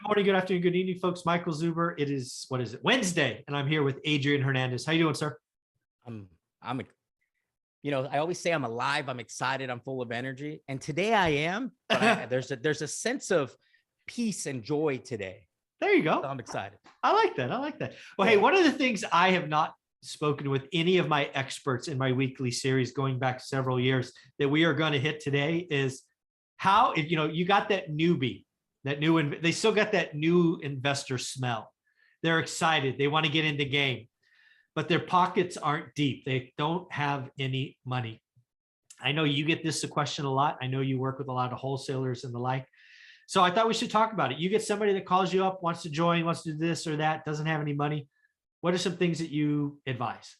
morning, good afternoon, good evening, folks. Michael Zuber. It is, what is it? Wednesday, and I'm here with Adrian Hernandez. How you doing, sir? I'm, I always say I'm alive, I'm excited, I'm full of energy. And today I am, but there's a sense of peace and joy today. There you go. So I'm excited. I like that. I like that. Well, hey, one of the things I have not spoken with any of my experts in my weekly series going back several years that we are going to hit today is how, you got that newbie, they still got that new investor smell. They're excited. They want to get in the game, but their pockets aren't deep. They don't have any money. I know you get this question a lot. I know you work with a lot of wholesalers and the like. So I thought we should talk about it. You get somebody that calls you up, wants to join, wants to do this or that, doesn't have any money. What are some things that you advise?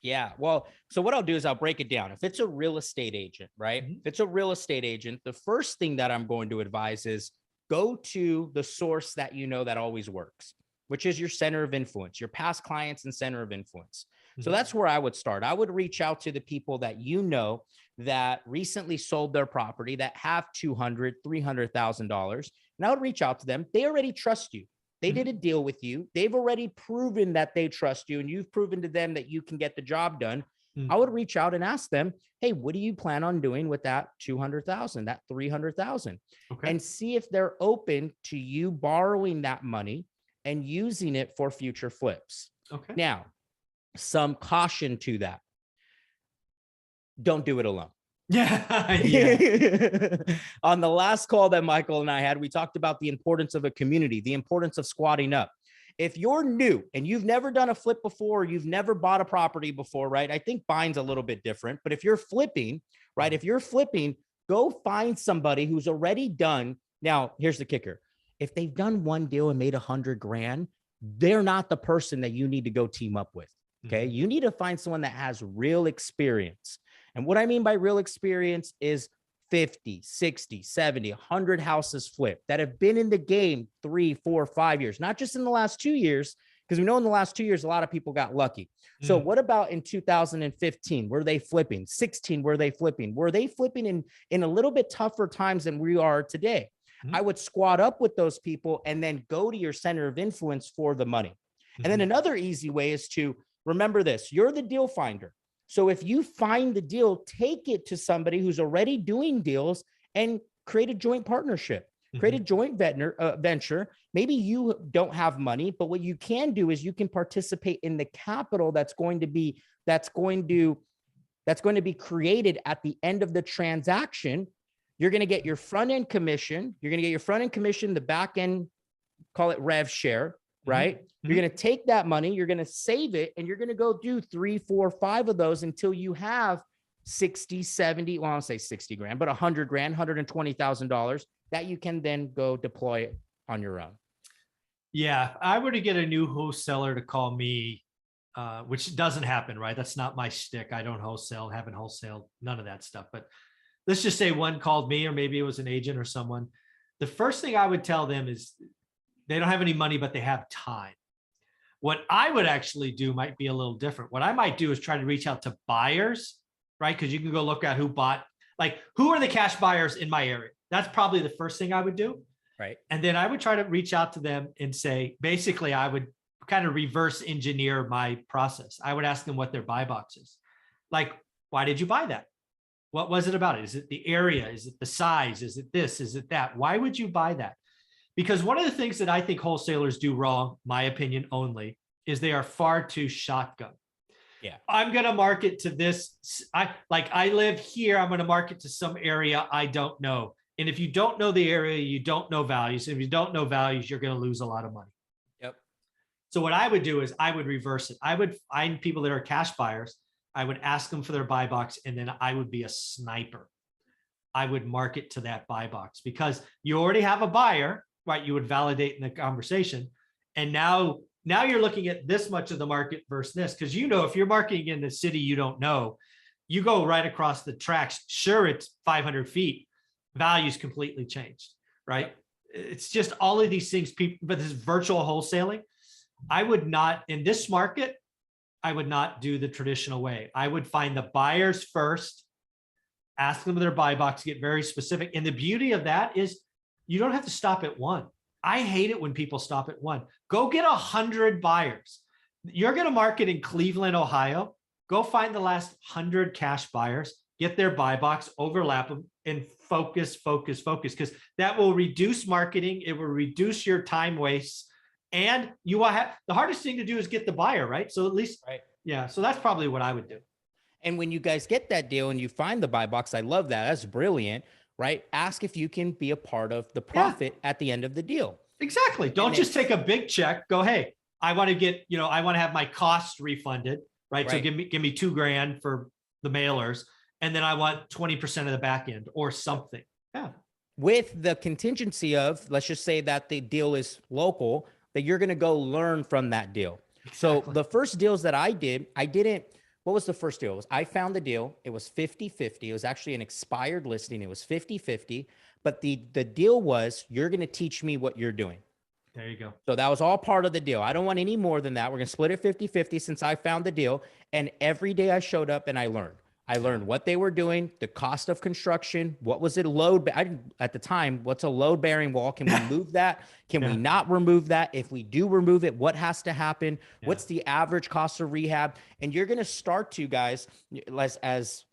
Yeah. Well, so what I'll do is I'll break it down. If it's a real estate agent, right? If it's a real estate agent, the first thing that I'm going to advise is go to the source that that always works, which is your center of influence, your past clients and center of influence. So that's where I would start. I would reach out to the people that that recently sold their property, that have $200,000, $300,000. And I would reach out to them. They already trust you. They did a deal with you. They've already proven that they trust you, and you've proven to them that you can get the job done. I would reach out and ask them, hey, what do you plan on doing with that 200,000, that 300,000? Okay. And see if they're open to you borrowing that money and using it for future flips. Okay. Now, some caution to that. Don't do it alone. Yeah. On the last call that Michael and I had, we talked about the importance of a community, the importance of squatting up. If you're new and you've never done a flip before, you've never bought a property before, right? I think buying's a little bit different, but if you're flipping, right? If you're flipping, go find somebody who's already done. Now, here's the kicker. If they've done one deal and made $100,000, they're not the person that you need to go team up with. Okay. You need to find someone that has real experience. And what I mean by real experience is 50, 60, 70, 100 houses flipped that have been in the game 3, 4, 5 years, not just in the last 2 years, because we know in the last 2 years, a lot of people got lucky. So what about in 2015? Were they flipping? 16, were they flipping? Were they flipping in a little bit tougher times than we are today? I would squat up with those people and then go to your center of influence for the money. And then another easy way is to remember this. You're the deal finder. So if you find the deal, take it to somebody who's already doing deals and create a joint partnership, create a joint venture. Maybe you don't have money, but what you can do is you can participate in the capital that's going to be created at the end of the transaction. You're going to get your front end commission. The back end, call it rev share. Right? You're going to take that money, you're going to save it, and you're going to go do 3, 4, 5 of those until you have 60, 70, well, I'll say 60 grand, but $100,000, $120,000 that you can then go deploy on your own. Yeah. I were to get a new wholesaler to call me, which doesn't happen, right? That's not my shtick. I don't wholesale, haven't wholesaled, none of that stuff. But let's just say one called me, or maybe it was an agent or someone. The first thing I would tell them is, they don't have any money, but they have time. What I would actually do might be a little different. What I might do is try to reach out to buyers, right? Because you can go look at who bought, like, who are the cash buyers in my area? That's probably the first thing I would do. Right. And then I would try to reach out to them and say, basically, I would kind of reverse engineer my process. I would ask them what their buy box is. Like, why did you buy that? What was it about it? Is it the area? Is it the size? Is it this? Is it that? Why would you buy that? Because one of the things that I think wholesalers do wrong, my opinion only, is they are far too shotgun. Yeah. I'm going to market to this. I live here. I'm going to market to some area I don't know. And if you don't know the area, you don't know values. If you don't know values, you're going to lose a lot of money. Yep. So what I would do is I would reverse it. I would find people that are cash buyers. I would ask them for their buy box, and then I would be a sniper. I would market to that buy box because you already have a buyer. Right, you would validate in the conversation. And now you're looking at this much of the market versus this. Because if you're marketing in the city you don't know, you go right across the tracks. Sure, it's 500 feet. Value's completely changed, right? It's just all of these things, but this virtual wholesaling, I would not, in this market, I would not do the traditional way. I would find the buyers first, ask them their buy box, get very specific. And the beauty of that is you don't have to stop at one. I hate it when people stop at one. Go get 100 buyers. You're going to market in Cleveland, Ohio. Go find the last 100 cash buyers, get their buy box, overlap them, and focus, focus, focus, because that will reduce marketing. It will reduce your time wastes. And you will have, the hardest thing to do is get the buyer, right? So at least, Right. yeah. So that's probably what I would do. And when you guys get that deal and you find the buy box, I love that. That's brilliant, right? Ask if you can be a part of the profit at the end of the deal. Exactly. Don't just take a big check. Go, hey, I want to get, I want to have my costs refunded, right? So give me $2,000 for the mailers, and then I want 20% of the back end or something. Yeah. With the contingency of, let's just say that the deal is local, that you're going to go learn from that deal. Exactly. So the first deals that I didn't, what was the first deal? I found the deal. It was 50-50. It was actually an expired listing. It was 50-50. But the deal was, you're going to teach me what you're doing. There you go. So that was all part of the deal. I don't want any more than that. We're going to split it 50-50 since I found the deal. And every day I showed up and I learned. I learned what they were doing, the cost of construction, what was it at the time, what's a load bearing wall? Can we move that? Can we not remove that? If we do remove it, what has to happen? What's the average cost of rehab? And you're going to start to, guys, as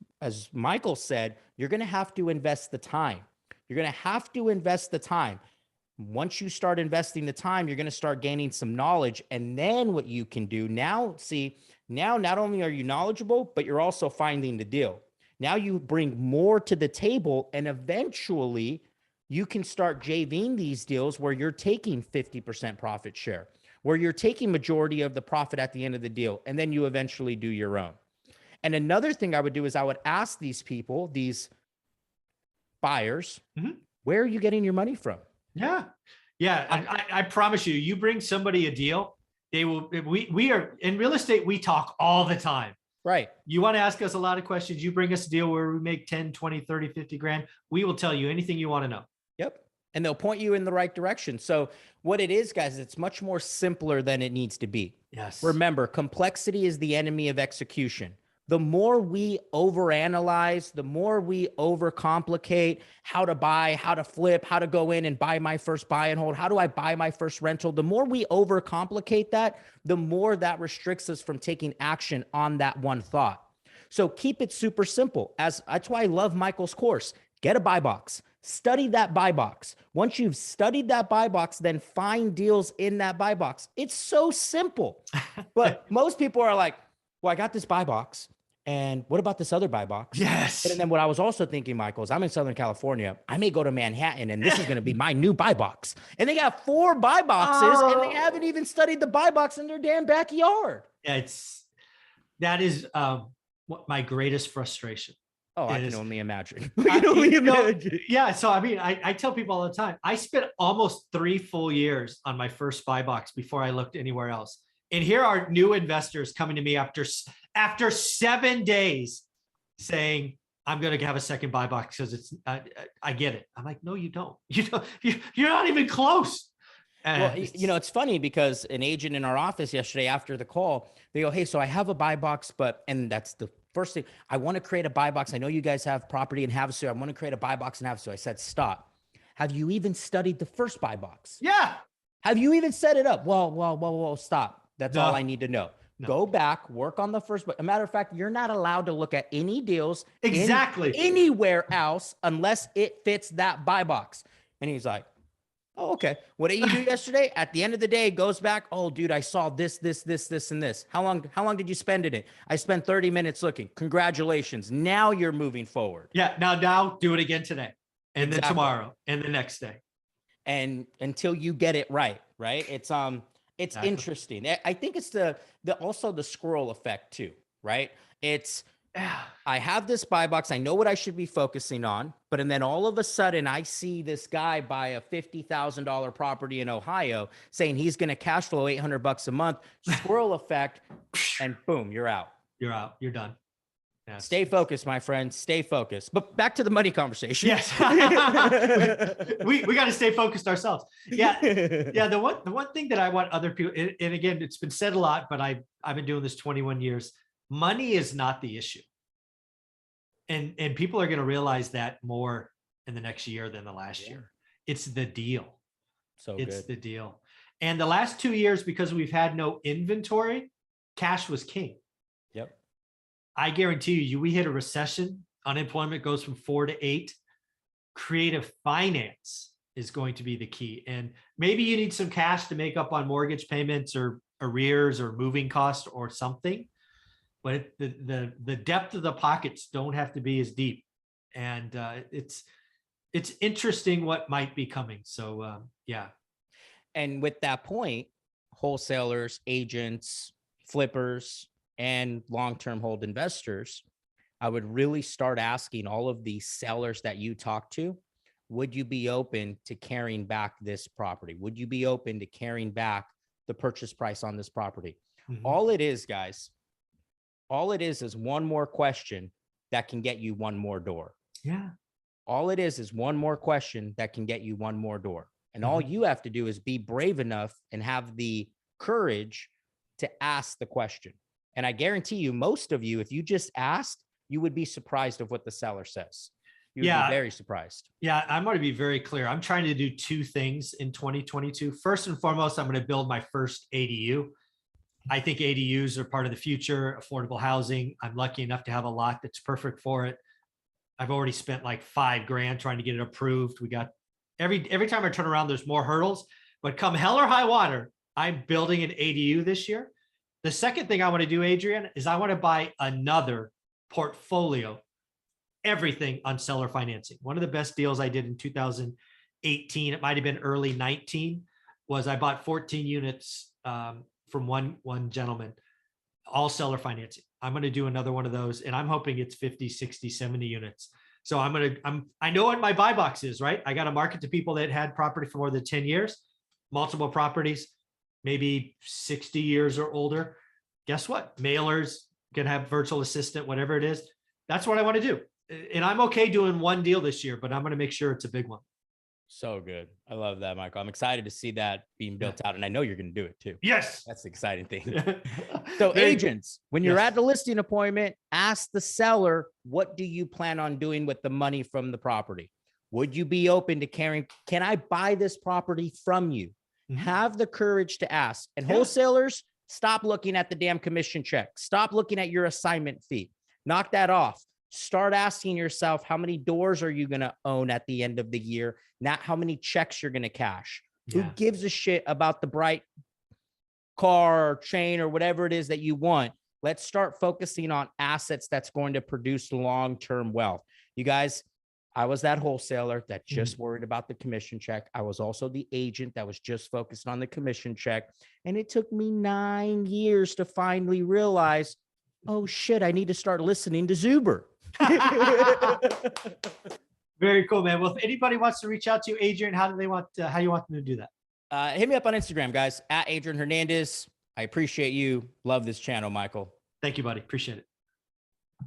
Michael said, you're going to have to invest the time. You're going to have to invest the time. Once you start investing the time, you're going to start gaining some knowledge. And then what you can do now, now not only are you knowledgeable, but you're also finding the deal. Now you bring more to the table, and eventually you can start JVing these deals where you're taking 50% profit share, where you're taking majority of the profit at the end of the deal, and then you eventually do your own. And another thing I would do is I would ask these people, these buyers, where are you getting your money from? Yeah. Yeah. I promise you, you bring somebody a deal, they will, we are in real estate. We talk all the time, right? You want to ask us a lot of questions. You bring us a deal where we make 10, 20, 30, 50 grand. We will tell you anything you want to know. Yep. And they'll point you in the right direction. So what it is, guys, it's much more simpler than it needs to be. Yes. Remember, complexity is the enemy of execution. The more we overanalyze, the more we overcomplicate how to buy, how to flip, how to go in and buy my first buy and hold. How do I buy my first rental? The more we overcomplicate that, the more that restricts us from taking action on that one thought. So keep it super simple. That's why I love Michael's course. Get a buy box. Study that buy box. Once you've studied that buy box, then find deals in that buy box. It's so simple. But most people are like, well, I got this buy box. And what about this other buy box? Yes. And then what I was also thinking, Michael, is I'm in Southern California. I may go to Manhattan and this is going to be my new buy box. And they got 4 buy boxes and they haven't even studied the buy box in their damn backyard. Yeah, that is what my greatest frustration. Oh, I can only imagine. I can only imagine. Yeah. So, I mean, I tell people all the time, I spent almost 3 full years on my first buy box before I looked anywhere else. And here are new investors coming to me after 7 days saying, I'm going to have a second buy box because it's, I get it. I'm like, no, you don't. You're not even close. Well, it's funny because an agent in our office yesterday after the call, they go, hey, so I have a buy box, and that's the first thing. I want to create a buy box. I know you guys have property in Havasu. I want to create a buy box in Havasu. I said, stop. Have you even studied the first buy box? Yeah. Have you even set it up? Well, stop. That's all I need to know. No. Go back, work on the first. But a matter of fact, you're not allowed to look at any deals anywhere else unless it fits that buy box. And he's like, oh, okay. What did you do yesterday? At the end of the day, goes back. Oh, dude, I saw this, and this. How long did you spend in it? I spent 30 minutes looking. Congratulations. Now you're moving forward. Yeah. Now do it again today. And then tomorrow and the next day. And until you get it right. It's interesting. I think it's also the squirrel effect too, right? It's, I have this buy box. I know what I should be focusing on, and then all of a sudden I see this guy buy a $50,000 property in Ohio saying he's going to cash flow $800 a month, squirrel effect, and boom, you're out. You're out. You're done. Yes. Stay focused, my friend. Stay focused. But back to the money conversation. Yes. we got to stay focused ourselves. Yeah. Yeah. The one thing that I want other people, and again, it's been said a lot, but I've been doing this 21 years. Money is not the issue. And people are going to realize that more in the next year than the last year. It's the deal. So It's good. the deal. And the last 2 years, because we've had no inventory, cash was king. Yep. I guarantee you, we hit a recession, unemployment goes from 4 to 8. Creative finance is going to be the key. And maybe you need some cash to make up on mortgage payments or arrears or moving costs or something. But the depth of the pockets don't have to be as deep. And it's interesting what might be coming. So yeah. And with that point, wholesalers, agents, flippers, and long-term hold investors, I would really start asking all of these sellers that you talk to, would you be open to carrying back this property? Would you be open to carrying back the purchase price on this property? Mhm. All it is, guys, all it is one more question that can get you one more door. Yeah. All it is one more question that can get you one more door. And all you have to do is be brave enough and have the courage to ask the question. And I guarantee you, most of you, if you just asked, you would be surprised of what the seller says. You would be very surprised. Yeah, I'm going to be very clear. I'm trying to do 2 things in 2022. First and foremost, I'm going to build my first ADU. I think ADUs are part of the future, affordable housing. I'm lucky enough to have a lot that's perfect for it. I've already spent like $5,000 trying to get it approved. We got every time I turn around, there's more hurdles, but come hell or high water, I'm building an ADU this year. The second thing I want to do, Adrian, is I want to buy another portfolio, everything on seller financing. One of the best deals I did in 2018, it might've been early 19, was I bought 14 units from one gentleman, all seller financing. I'm going to do another one of those, and I'm hoping it's 50, 60, 70 units. So I know what my buy box is, right? I got to market to people that had property for more than 10 years, multiple properties, maybe 60 years or older. Guess what? Mailers can have virtual assistant, whatever it is. That's what I want to do. And I'm okay doing one deal this year, but I'm going to make sure it's a big one. So good. I love that, Michael. I'm excited to see that being built out, and I know you're going to do it too. Yes. That's the exciting thing. So agents, when you're at the listing appointment, ask the seller, what do you plan on doing with the money from the property? Would you be open to carrying? Can I buy this property from you? Have the courage to ask. And wholesalers, stop looking at the damn commission check. Stop looking at your assignment fee. Knock that off. Start asking yourself, how many doors are you going to own at the end of the year? Not how many checks you're going to cash. Who gives a shit about the bright car or chain or whatever it is that you want? Let's start focusing on assets that's going to produce long-term wealth. You guys, I was that wholesaler that just worried about the commission check. I was also the agent that was just focused on the commission check. And it took me 9 years to finally realize, oh shit, I need to start listening to Zuber. Very cool, man. Well, if anybody wants to reach out to you, Adrian, how do you want them to do that? Hit me up on Instagram, guys, at Adrian Hernandez. I appreciate you. Love this channel, Michael. Thank you, buddy. Appreciate it.